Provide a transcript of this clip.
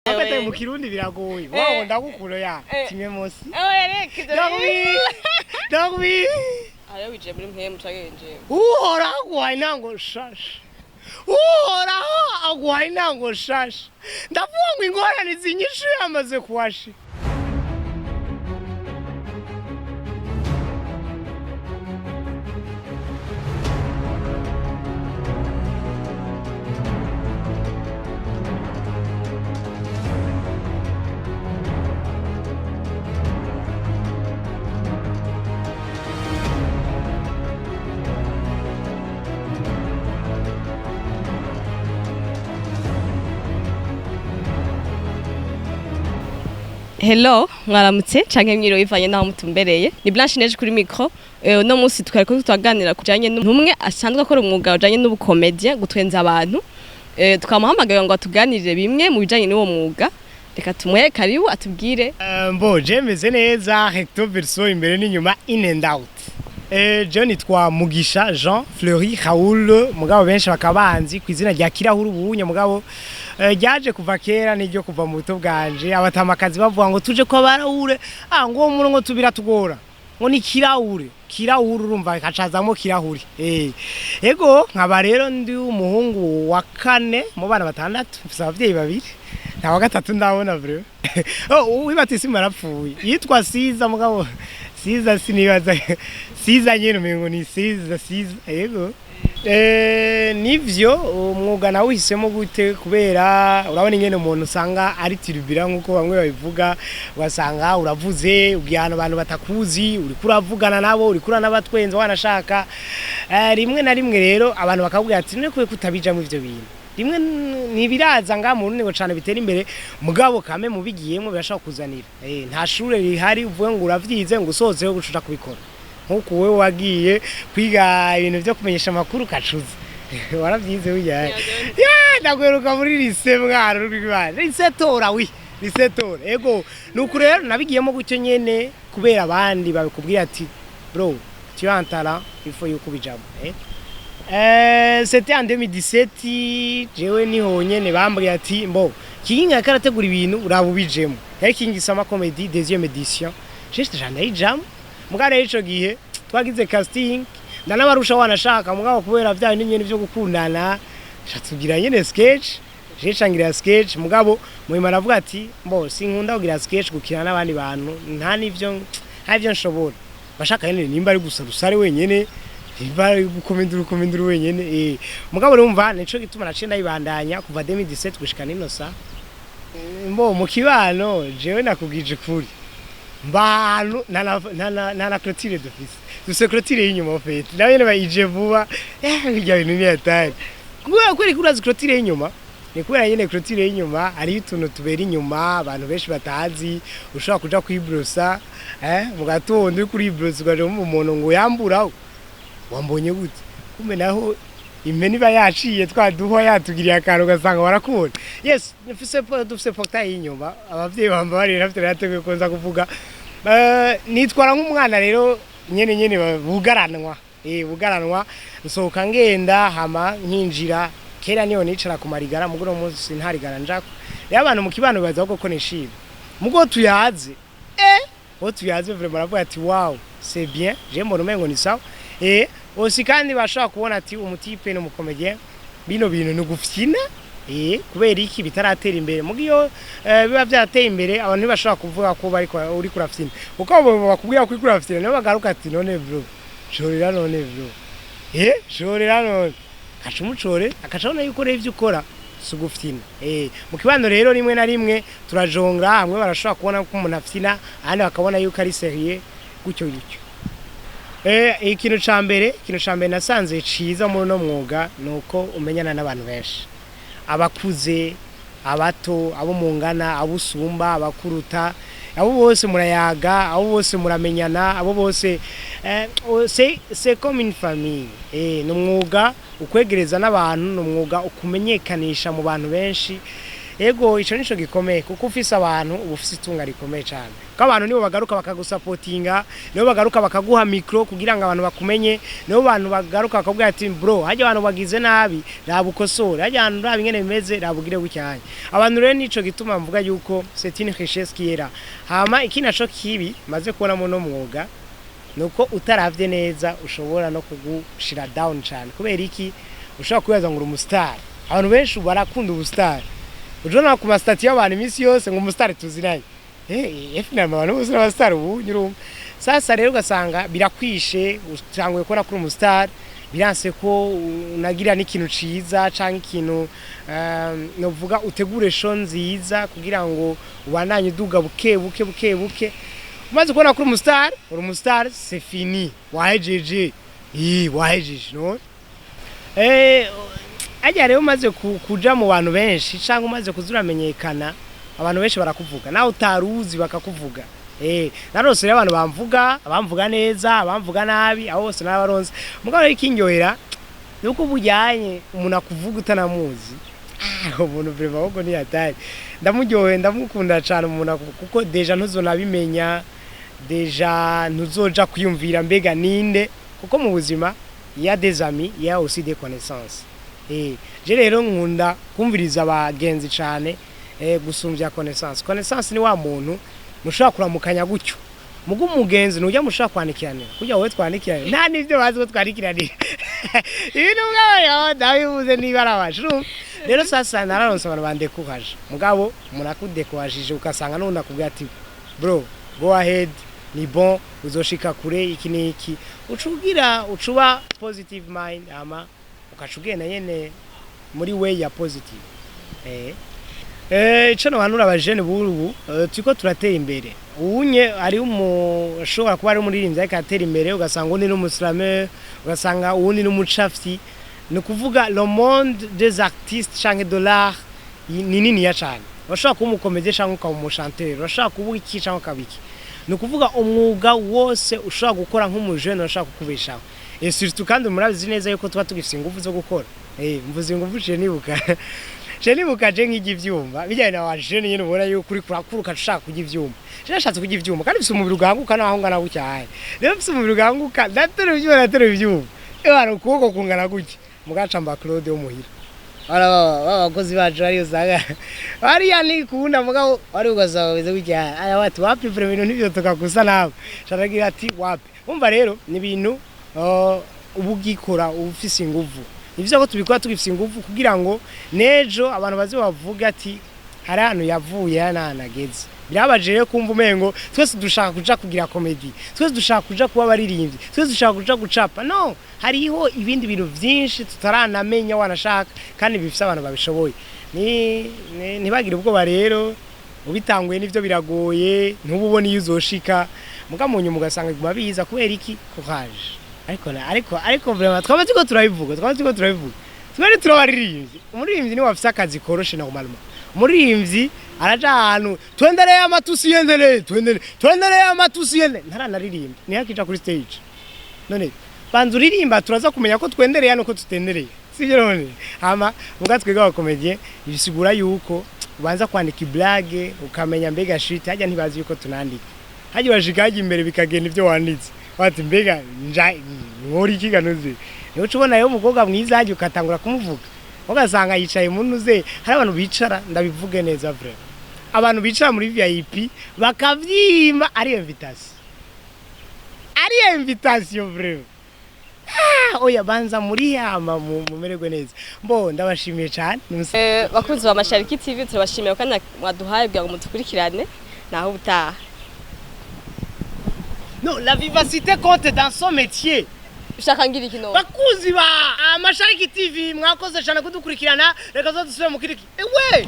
Afata mu kirundi biragoye. Wow ndagukuro ya. Kimwe munsi. Dogwi. Ayo wije muri mpemu cagenje. Uhora agwaye nango shasha. Uhora agwaye nango shasha. Ndavuga ngo ingorane zinyishu yamaze kuwashi. Hello, mwaramutse canke mwiro bivanye naho mutumbereye. Ni Blanche Neige kuri micro. No musi twariko twaganira kujanye n'umwe asanzwe akora umwuga ujanye n'ubukomedie gutwenza abantu. Tukamuhamagaye ngo atuganirire bimwe mu bijanye n'uwo mwuga. Reka tumuhe karibu atubwire. Mbo jemeze neza recto verso imbere n'inyuma in and out. John twa Mugisha Jean Fleury Raoul mugabo benshi bakabanzi kwizina rya Kirahuru ubunye mugabo ryaje kuva kera n'iryo kuva mu buto bwanje abatamakazi bavuga ngo tuje ko barahure ngo murongo tubira tugora ngo ni Kirahuru urumva kacazamo Kirahuri ego nkaba rero ndi umuhungu wa kane mu bana batandatu mfise abavyeyi babiri ntawa gatatu ndabona bro wibatisi marapfuye yitwa Siza mugabo Siza sinibaza Siza nyene umengo ni Siza ego nivyo umwuga nawe uhisemo gute kubera urabona ingene umuntu usanga ari tiribira nkuko bamwe babivuga ugasanga uravuze ubwihano abantu batakuzi uri kuravugana nabo uri kurana batwenza wanashaka rimwe na rimwe rero abantu bakabwira ati ne kuye kutabijamo ivyo bintu rimwe nibiraza nga mu runnego cyane bitera imbere mugabo kame mubigiyemo birashaka kuzanira nta shure rihari uvuye ngo uravyize ngo usozeho gucuta kubikora nkuko wewe wagiye kwiga ibintu byo kumenyesha makuru kacuza waravyize ujya ndagweruka muri lycée mwana rw'ibana lycée ego nuko rero nabigiyemo gutyo nyene kubera abandi babikubwira ati bro tu as un talent il faut yuko bijamo c'était en 2017 jewe niho nyene bambwiye ati mbo kinga karategura ibintu urabubijemo yakingisama comedy deuxième édition juste j'en mugare ico gihe twagize casting ndanabarusha wanashaka mugabo kubera byaye n'inyene byo gukundana catugira nyene sketch jecangira sketch mugabo muhima navuga ati mbo sinkunda kugira sketch gukina n'abandi bantu nta nivyo nshobora bashaka nyene nimba ari gusa rusare wenyene bari gukomendura wenyene mugabo urumva nico gituma nacenda yibandanya kuva 2017 gushika n'inosa mbo mu kibano jewe nakugije kuri mbanu nana clôture d'office duse clôture y'inyuma ofete nabene bayije vuba bijya bintu ni atari kweri kurazi clôture y'inyuma ni kubera nyene clôture y'inyuma ari utuntu tubera inyuma abantu benshi batazi ushaka kuja kwibrosa mu gatondo uri kuri ibrosa ugaje mu muntu ngo yamburaho wambonye gute kumbe naho imeni ba yaciye twaduho yatugiriye akantu gasanga barakubona yes dufise portail y'inyuma abavyeyi bamba bari rafite yateguye konza kuvuga nitwara nk'umwana rero nyene bugaranwa bugaranwa nsohoka ngenda hama nkinjira kera niyo nicara ku marigara mugoro munsi ntarigara njako rero abantu mu kibano baza ko nishiba mugo tuyaze tuyaze vraiment aravuga ati wow c'est bien j'aime mon mengo ni sawa aussi kandi bashaka kubona ati umutipe no mukomedie bino bintu nugufyina kubera iki bitaratera imbere mugiyo biba byateye imbere abantu bashaka kuvuga ko bari uri kurafyina uko bakubwira ko uri kurafyina no bagaruka ati none bro jorira none bro jorira none kacumucore akacabona yuko revye ukora sugufyina mu kibando rero rimwe na rimwe turajongra hamwe barashaka kubona ko umuntu afyina ahandi bakabona yuko ari serieux gucyo gucyo ikintu cambere nasanze ciza muri no mwuga nuko umenyana n'abantu benshi abakuze abato abo mungana abusumba abakuruta abo bose murayaga abo bose muramenyana abo bose c'est comme une famille n'umwuga ukwegereza n'abantu n'umwuga ukumenyekanisha mu bantu benshi ego ico nico gikomeye kuko ufise abantu uba ufise itunga rikomeye cyane ko abantu nibo bagaruka bakagusapotinga nibo bagaruka bakaguha micro kugira ngo abantu bakumenye nibo bantu bagaruka bakabwira ati bro hajya abantu bagize nabi rabukosore hajya abantu rabi ngene bimeze rabugire gucyanye abantu rero nico gituma mvuga yuko c'est une richesse qui est là hama ikinaco kibi maze kubona mu no mwuga nuko utaravye neza ushobora no kugushira down cyane kubera iki ushobora kubaza ngo umustar abantu benshi barakunda ubustar ujona ku mastati y'abantu imisi yose ngo umustar tuzinaye finama abantu bose n'abastar ubu nyurumva sasa rero ugasanga birakwishe utanguye kubona kuri umustar biranse ko unagira n'ikintu ciza canke ikintu novuga utegure show nziza kugira ngo ubandanye uduga buke umaze kubona kuri umustar uri umustar c'est fini wahejeje wahejeje no ajya rero umaze kuja mu bantu benshi cyangwa umaze kuzuramenyekana abantu benshi barakuvuga nawe utaruzi bakakuvuga narose rero abantu bamvuga neza abamvuga nabi abo bose n'abaronze mugabo ikindyohera nuko bujyanye umuntu akuvuga utanamuzi umuntu breva ahubwo ni atari ndamuryohe ndamukunda cyane umuntu kuko deja ntuzonabimenya deja ntuzoja kwiyumvira mbega ninde kuko mu buzima il y a des amis il y a aussi des connaissances je rero nkunda kumviriza abagenzi cyane gusumbya connaissance ni wa muntu mushaka kuramukanya gutyo mugu mugenzi nujya mushaka kwandikirana kujya wowe twandikirana nta nivyo bazi ko twandikirana ibintu bwayo ndabivuze niba rabashu rero sasa nararonse abantu bandekuhaje mugabo murakudekuhajije ukasanga none nakubwira ati bro go ahead ni bon uzoshika kure iki niki ucuba positive mind ama ukacugenda nyene muri way ya positive ico no bantu abajene burubu tuko turatera imbere unye ari umushobora kuba ari umuririmbyi ariko atera imbere ugasanga undi n'umuslame ugasanga undi n'umucafyi no kuvuga le monde des artistes change dollar ni nini ya cyane bashaka kumukomeze cyangwa ukamuchanteur bashaka kuvuga iki cyangwa kabiki no kuvuga umwuga wose ushaka gukora nk'umujene bashaka kukubeshaho surtout kandi murabizi neza yuko tuba tugifise ingufu zo gukora mvuze ingufu je nibuka je nk'igivyumba bijyanye na wajene nyene ubona yuko kuri kurakuruka ushaka kugivyumba nashatse kugivyumba kandi bifise umubiri uganguka naho ngana gucyaye rero bifise umubiri uganguka natero ivyumba abantu ukuboko kungana gutya mugacamba Claude wo muhira abakozi bacu ari usanga ari yani kuunda mugabo ari ugasaba bize gutya aya watu wapi ibintu nivyo tukagusa nabo sharagira ati wapi umva rero ni ibintu ubugikora ufise ingufu nivyo ko tubikora tugifise ingufu kugira ngo nejo abantu bazi bavuga ati hari hano yavuye yananageze birabaje rero kumva umengo twese dushaka kuja kugira comedy twese dushaka kuja kuba baririmbyi twese dushaka kuja gucapa no hariho ibindi bintu byinshi tutaranamenya wanashaka kandi bifise abantu babishoboye ntibagire ubwoba rero ubitanguye nivyo biragoye ntububone iyo uzoshika mugamunye mugasanga iguma biza kubera iki kuhaje ariko vraiment twaba tuko turabivuga twari turabaririmbyi umuririmbyi ni wafise akazi koroshe na normalement umuririmbyi araja ahantu twendereye amatusi yendele ntaranaririmba ni hakija kuri stage none banzu uririmba turaza kumenya ko twendereye hano ko tutendereye sivyo none hama muga twega abakomedie bisigura yuko ubanza kwandika blague ukamenya mbega shit hajya ntibazi yuko tunandika haje bashikaje imbere bikagenda ivyo wanditse bati mbega nkori kiganuze niho ubona yo umukobwa mwiza haje ukatangura kumuvuga ugasanga yicaye muntu ze hari abantu bicara ndabivuge neza vrai abantu bicara muri VIP bakavyima ari invitation vrai oya banza muri yama mumererwe neza mbo ndabashimiye cyane bakunzi ba Mashariki TV turabashimiye kandi mwaduhaye bwa mutukurikirane naho butaha. Non, la vivacité compte dans son métier. Ushaka ngira ikino bakuzi ba Mashariki TV mwakoze cyane kudukurikirana reka zo dusubire mu kiriki ewe